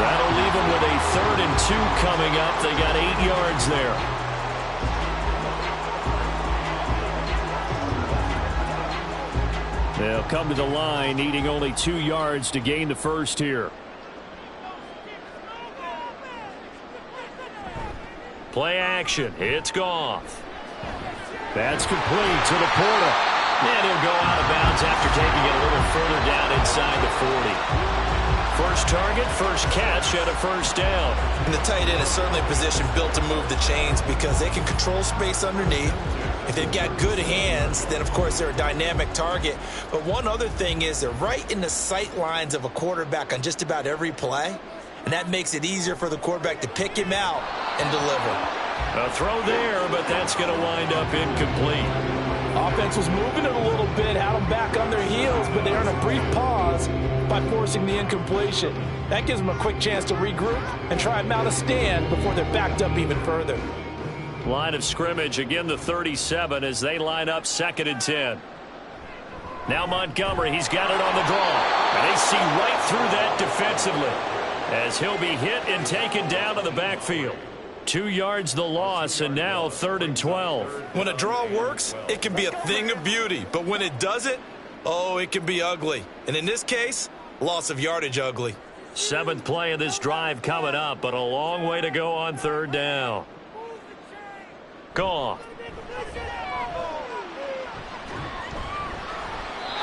That'll leave him with a 3rd and 2 coming up. They got 8 yards there. They'll come to the line, needing only 2 yards to gain the first here. Play action. It's Goff. That's complete to the Porter. And he'll go out of bounds after taking it a little further down inside the 40. First target, first catch, and a first down. And the tight end is certainly a position built to move the chains because they can control space underneath. If they've got good hands, then of course they're a dynamic target. But one other thing is they're right in the sight lines of a quarterback on just about every play. And that makes it easier for the quarterback to pick him out and deliver. A throw there, but that's going to wind up incomplete. Offense was moving it a little bit, had them back on their heels, but they earned a brief pause by forcing the incompletion. That gives them a quick chance to regroup and try and mount a stand before they're backed up even further. Line of scrimmage, again the 37 as they line up 2nd and 10. Now Montgomery, he's got it on the draw. And they see right through that defensively as he'll be hit and taken down to the backfield. 2 yards the loss, and now 3rd and 12. When a draw works, it can be a thing of beauty. But when it doesn't, oh, it can be ugly. And in this case, loss of yardage ugly. 7th play of this drive coming up, but a long way to go on 3rd down. Goff.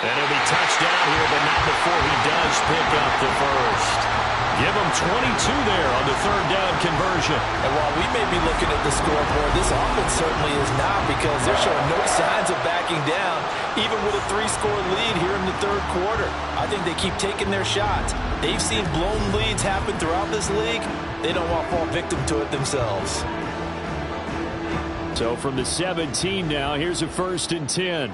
And he'll be touched down here, but not before he does pick up the first. Give him 22 there on the 3rd down conversion. And while we may be looking at the scoreboard, this offense certainly is not because they're showing no signs of backing down, even with a 3-score lead here in the 3rd quarter. I think they keep taking their shots. They've seen blown leads happen throughout this league. They don't want to fall victim to it themselves. So from the 17 now, here's a 1st and 10.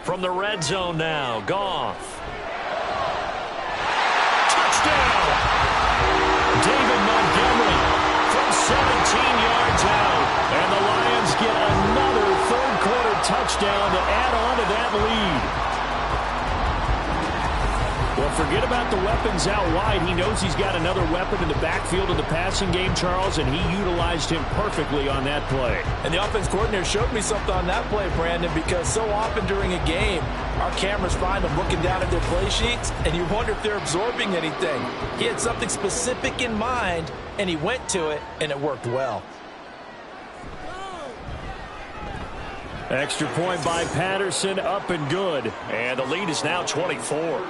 From the red zone now, Goff. Touchdown! David Montgomery from 17 yards out. And the Lions get another 3rd quarter touchdown to add on to that lead. Well, forget about the weapons out wide. He knows he's got another weapon in the backfield of the passing game, Charles, and he utilized him perfectly on that play. And the offense coordinator showed me something on that play, Brandon, because so often during a game, our cameras find them looking down at their play sheets, and you wonder if they're absorbing anything. He had something specific in mind, and he went to it, and it worked well. Extra point by Patterson, up and good. And the lead is now 24.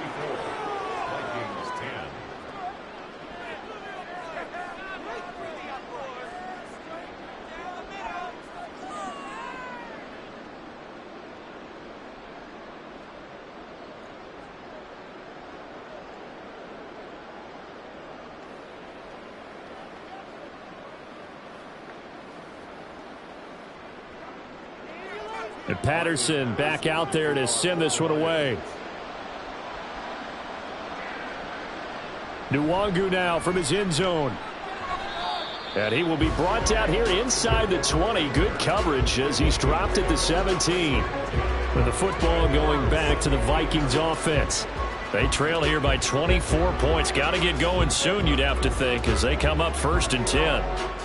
And Patterson back out there to send this one away. Nwangu now from his end zone. And he will be brought down here inside the 20. Good coverage as he's dropped at the 17. With the football going back to the Vikings offense. They trail here by 24 points. Got to get going soon, you'd have to think, as they come up 1st and 10.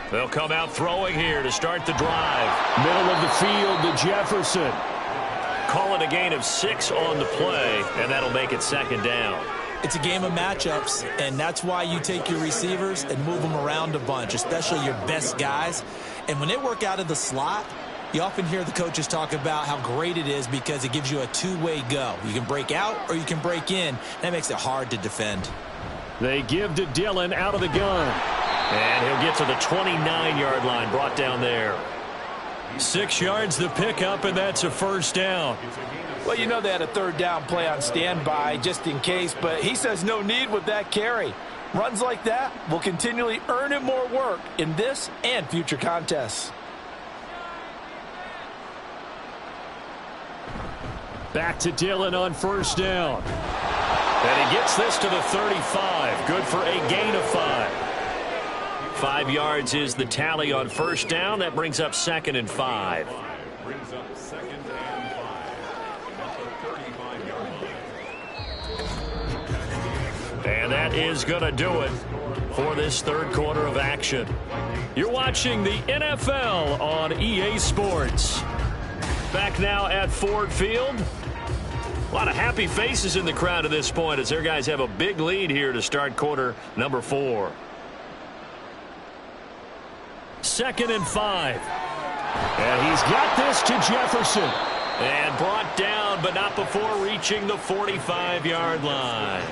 They'll come out throwing here to start the drive. Middle of the field to Jefferson. Call it a gain of 6 on the play, and that'll make it 2nd down. It's a game of matchups, and that's why you take your receivers and move them around a bunch, especially your best guys. And when they work out of the slot, you often hear the coaches talk about how great it is because it gives you a two-way go. You can break out or you can break in. That makes it hard to defend. They give to Dillon out of the gun. And he'll get to the 29-yard line, brought down there. 6 yards the pickup, and that's a 1st down. Well, you know they had a 3rd down play on standby just in case, but he says no need with that carry. Runs like that will continually earn him more work in this and future contests. Back to Dillon on 1st down. And he gets this to the 35. Good for a gain of 5. 5 yards is the tally on 1st down. That brings up 2nd and 5. And that is going to do it for this 3rd quarter of action. You're watching the NFL on EA Sports. Back now at Ford Field. A lot of happy faces in the crowd at this point as their guys have a big lead here to start quarter number 4. 2nd and 5. And he's got this to Jefferson. And brought down, but not before reaching the 45-yard line.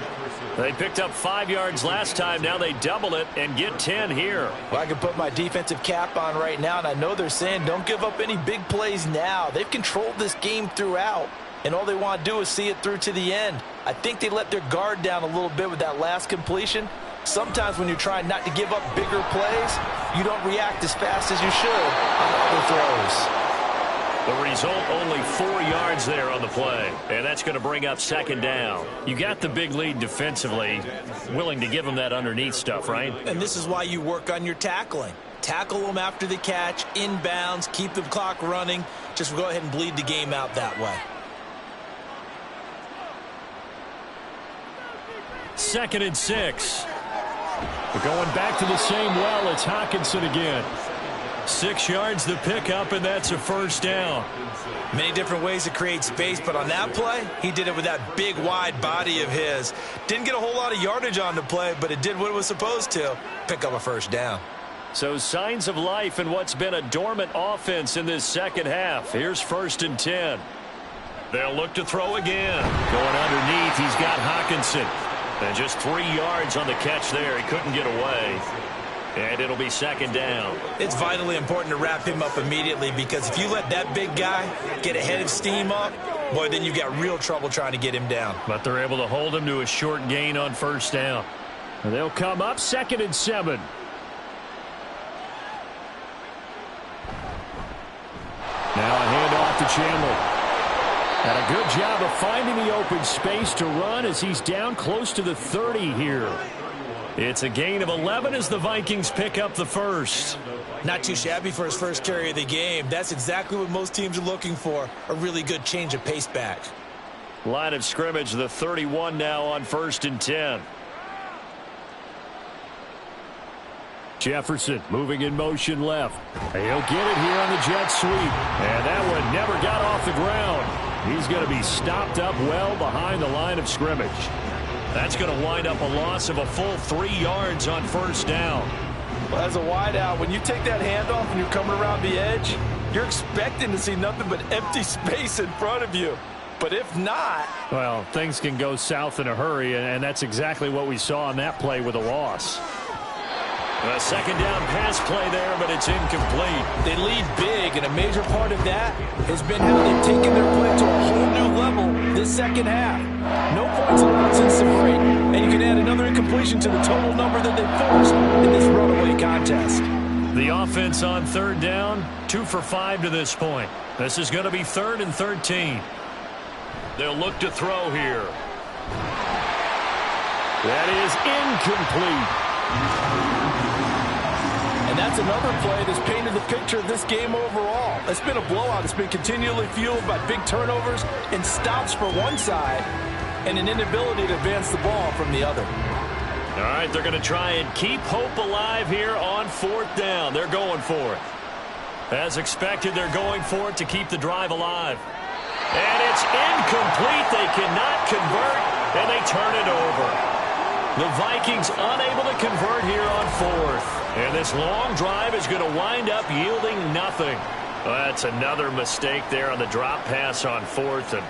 They picked up 5 yards last time. Now they double it and get 10 here. Well, I can put my defensive cap on right now, and I know they're saying don't give up any big plays now. They've controlled this game throughout, and all they want to do is see it through to the end. I think they let their guard down a little bit with that last completion. Sometimes when you're trying not to give up bigger plays, you don't react as fast as you should on other throws. The result, only 4 yards there on the play. And that's going to bring up 2nd down. You got the big lead defensively. Willing to give them that underneath stuff, right? And this is why you work on your tackling. Tackle them after the catch, inbounds, keep the clock running. Just go ahead and bleed the game out that way. 2nd and 6. We're going back to the same well. It's Hockenson again. 6 yards the pickup, and that's a 1st down. Many different ways to create space, but on that play, he did it with that big, wide body of his. Didn't get a whole lot of yardage on the play, but it did what it was supposed to. Pick up a 1st down. So signs of life in what's been a dormant offense in this 2nd half. Here's 1st and 10. They'll look to throw again. Going underneath, he's got Hockenson. And just 3 yards on the catch there. He couldn't get away. And it'll be 2nd down. It's vitally important to wrap him up immediately because if you let that big guy get ahead of steam up, boy, then you've got real trouble trying to get him down. But they're able to hold him to a short gain on 1st down. And they'll come up 2nd and 7. Now a handoff to Chandler. And a good job of finding the open space to run as he's down close to the 30 here. It's a gain of 11 as the Vikings pick up the 1st. Not too shabby for his first carry of the game. That's exactly what most teams are looking for, a really good change of pace back. Line of scrimmage, the 31 now on 1st and 10. Jefferson moving in motion left. He'll get it here on the jet sweep. And that one never got off the ground. He's going to be stopped up well behind the line of scrimmage. That's going to wind up a loss of a full 3 yards on 1st down. Well, as a wideout, when you take that handoff and you're coming around the edge, you're expecting to see nothing but empty space in front of you. But if not... well, things can go south in a hurry, and that's exactly what we saw on that play with a loss. A second down pass play there, but it's incomplete. They lead big, and a major part of that has been how they've taken their play to a whole new level this second half. No points allowed since the break, and you can add another incompletion to the total number that they forced in this runaway contest. The offense on third down, 2 for 5 to this point. This is going to be 3rd and 13. They'll look to throw here. That is incomplete. And that's another play that's painted the picture of this game overall. It's been a blowout. It's been continually fueled by big turnovers and stops for one side and an inability to advance the ball from the other. All right, they're going to try and keep hope alive here on 4th down. They're going for it. As expected, they're going for it to keep the drive alive. And it's incomplete. They cannot convert, and they turn it over. The Vikings unable to convert here on 4th. And this long drive is going to wind up yielding nothing. Well, that's another mistake there on the drop pass on 4th. And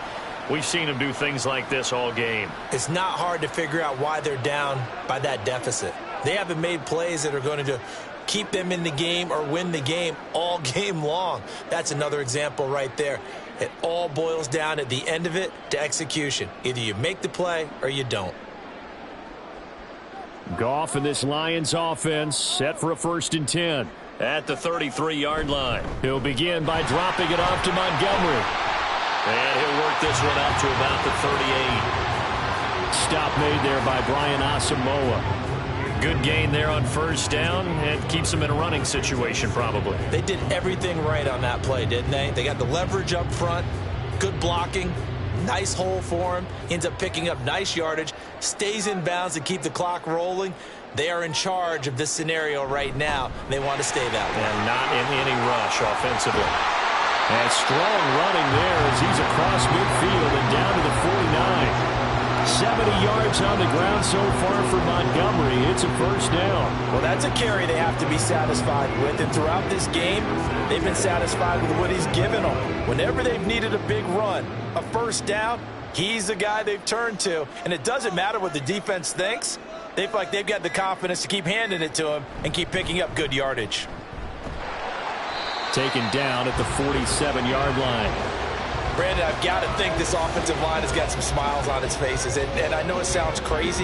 we've seen them do things like this all game. It's not hard to figure out why they're down by that deficit. They haven't made plays that are going to keep them in the game or win the game all game long. That's another example right there. It all boils down at the end of it to execution. Either you make the play or you don't. Goff and this Lions offense set for a 1st and 10 at the 33-yard line. He'll begin by dropping it off to Montgomery. And he'll work this one out to about the 38. Stop made there by Brian Asamoah. Good gain there on 1st down, and keeps them in a running situation probably. They did everything right on that play, didn't they? They got the leverage up front, good blocking, nice hole for him, ends up picking up nice yardage, stays in bounds to keep the clock rolling. They are in charge of this scenario right now. They want to stay that way. And not in any rush offensively. And strong running there as he's across midfield and down to the 49. 70 yards on the ground so far for Montgomery. It's a 1st down. Well, that's a carry they have to be satisfied with. And throughout this game, they've been satisfied with what he's given them. Whenever they've needed a big run, a 1st down, he's the guy they've turned to. And it doesn't matter what the defense thinks. They feel like they've got the confidence to keep handing it to him and keep picking up good yardage. Taken down at the 47-yard line. Brandon, I've got to think this offensive line has got some smiles on its faces. And I know it sounds crazy,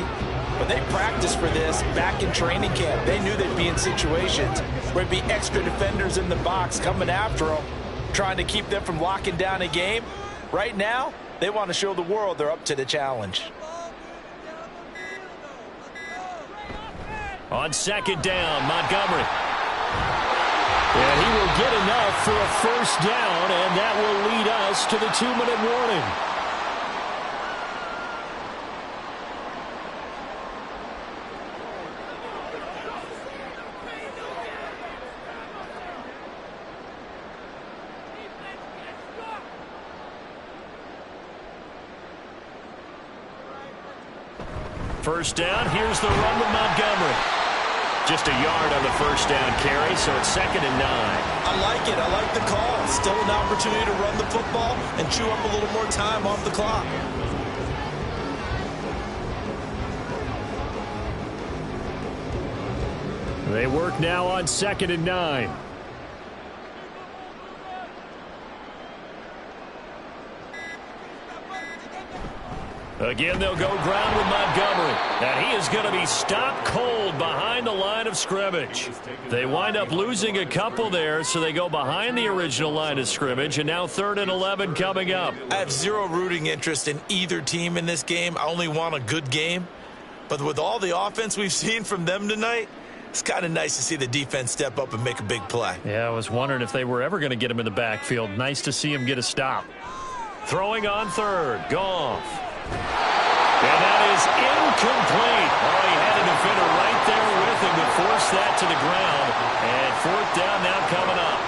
but they practiced for this back in training camp. They knew they'd be in situations where there'd be extra defenders in the box coming after them, trying to keep them from locking down a game. Right now, they want to show the world they're up to the challenge. On 2nd down, Montgomery. And he will get enough for a 1st down, and that will lead us to the 2-minute warning. First down, here's the run with Montgomery. Just a yard on the 1st down carry, so it's 2nd and 9. I like it. I like the call. Still an opportunity to run the football and chew up a little more time off the clock. They work now on 2nd and 9. Again, they'll go ground with Montgomery. And he is going to be stopped cold behind the line of scrimmage. They wind up losing a couple there, so they go behind the original line of scrimmage, and now 3rd and 11 coming up. I have zero rooting interest in either team in this game. I only want a good game. But with all the offense we've seen from them tonight, it's kind of nice to see the defense step up and make a big play. Yeah, I was wondering if they were ever going to get him in the backfield. Nice to see him get a stop. Throwing on 3rd, Goff. And that is incomplete. Oh, he had a defender right there with him to force that to the ground. And 4th down now coming up.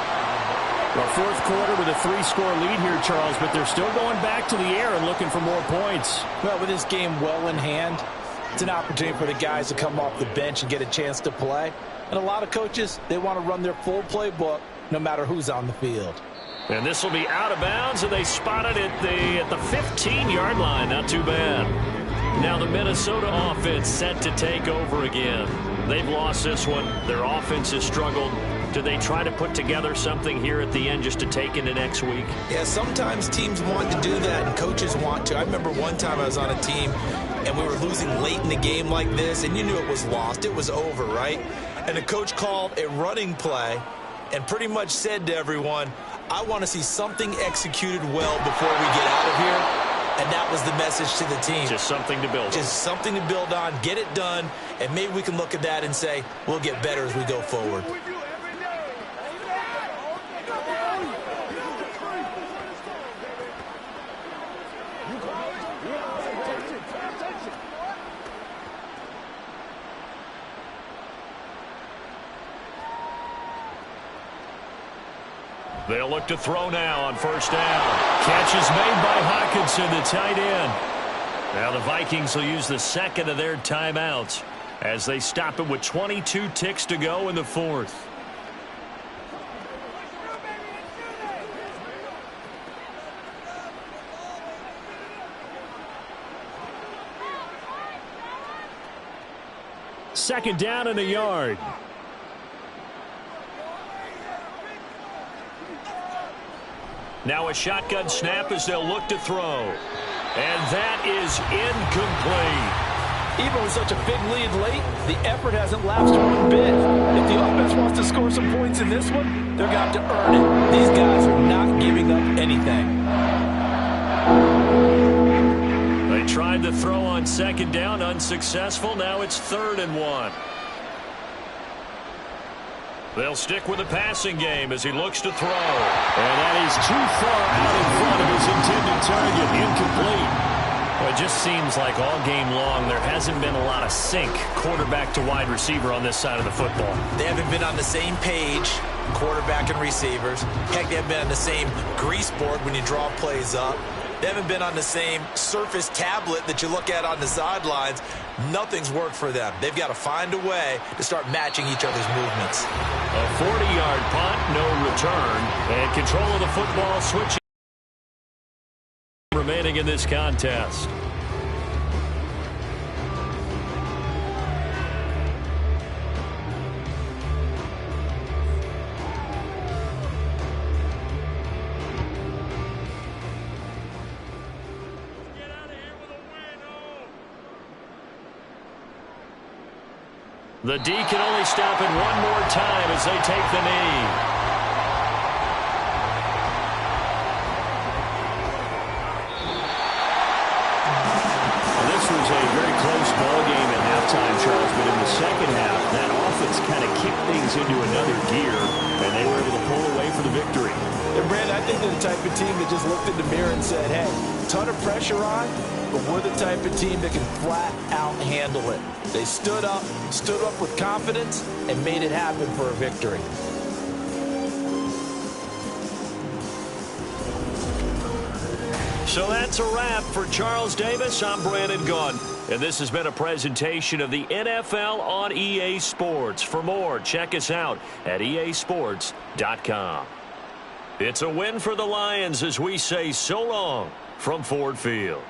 Well, 4th quarter with a 3-score lead here, Charles, but they're still going back to the air and looking for more points. Well, with this game well in hand, it's an opportunity for the guys to come off the bench and get a chance to play. And a lot of coaches, they want to run their full playbook no matter who's on the field. And this will be out of bounds, and they spot it at the 15-yard line. Not too bad. Now the Minnesota offense set to take over again. They've lost this one. Their offense has struggled. Do they try to put together something here at the end just to take into next week? Yeah, sometimes teams want to do that and coaches want to. I remember one time I was on a team and we were losing late in the game like this, and you knew it was lost. It was over, right? And the coach called a running play and pretty much said to everyone, I want to see something executed well before we get out of here. And that was the message to the team. Just something to build on. Just something to build on, get it done, and maybe we can look at that and say, we'll get better as we go forward. They'll look to throw now on first down. Catch is made by Hawkinson, the tight end. Now the Vikings will use the second of their timeouts as they stop it with 22 ticks to go in the fourth. Second down and a yard. Now a shotgun snap as they'll look to throw. And that is incomplete. Even with such a big lead late, the effort hasn't lapsed one bit. If the offense wants to score some points in this one, they're going to have to earn it. These guys are not giving up anything. They tried to throw on second down, unsuccessful. Now it's 3rd and 1. They'll stick with the passing game as he looks to throw. And that is too far out in front of his intended target. Incomplete. Well, it just seems like all game long there hasn't been a lot of sync quarterback to wide receiver on this side of the football. They haven't been on the same page, quarterback and receivers. Heck, they haven't been on the same grease board when you draw plays up. They haven't been on the same surface tablet that you look at on the sidelines. Nothing's worked for them. They've got to find a way to start matching each other's movements. A 40-yard punt, no return, and control of the football switching remaining in this contest. The D can only stop it one more time as they take the knee. This was a very close ball game at halftime, Charles, but in the second half, that offense kind of kicked things into another gear, and they were able to pull away for the victory. And Brandon, I think they're the type of team that just looked in the mirror and said, hey, ton of pressure on, but we're the type of team that can flat out handle it. They stood up with confidence, and made it happen for a victory. So that's a wrap for Charles Davis. I'm Brandon Gunn, and this has been a presentation of the NFL on EA Sports. For more, check us out at easports.com. It's a win for the Lions as we say so long from Ford Field.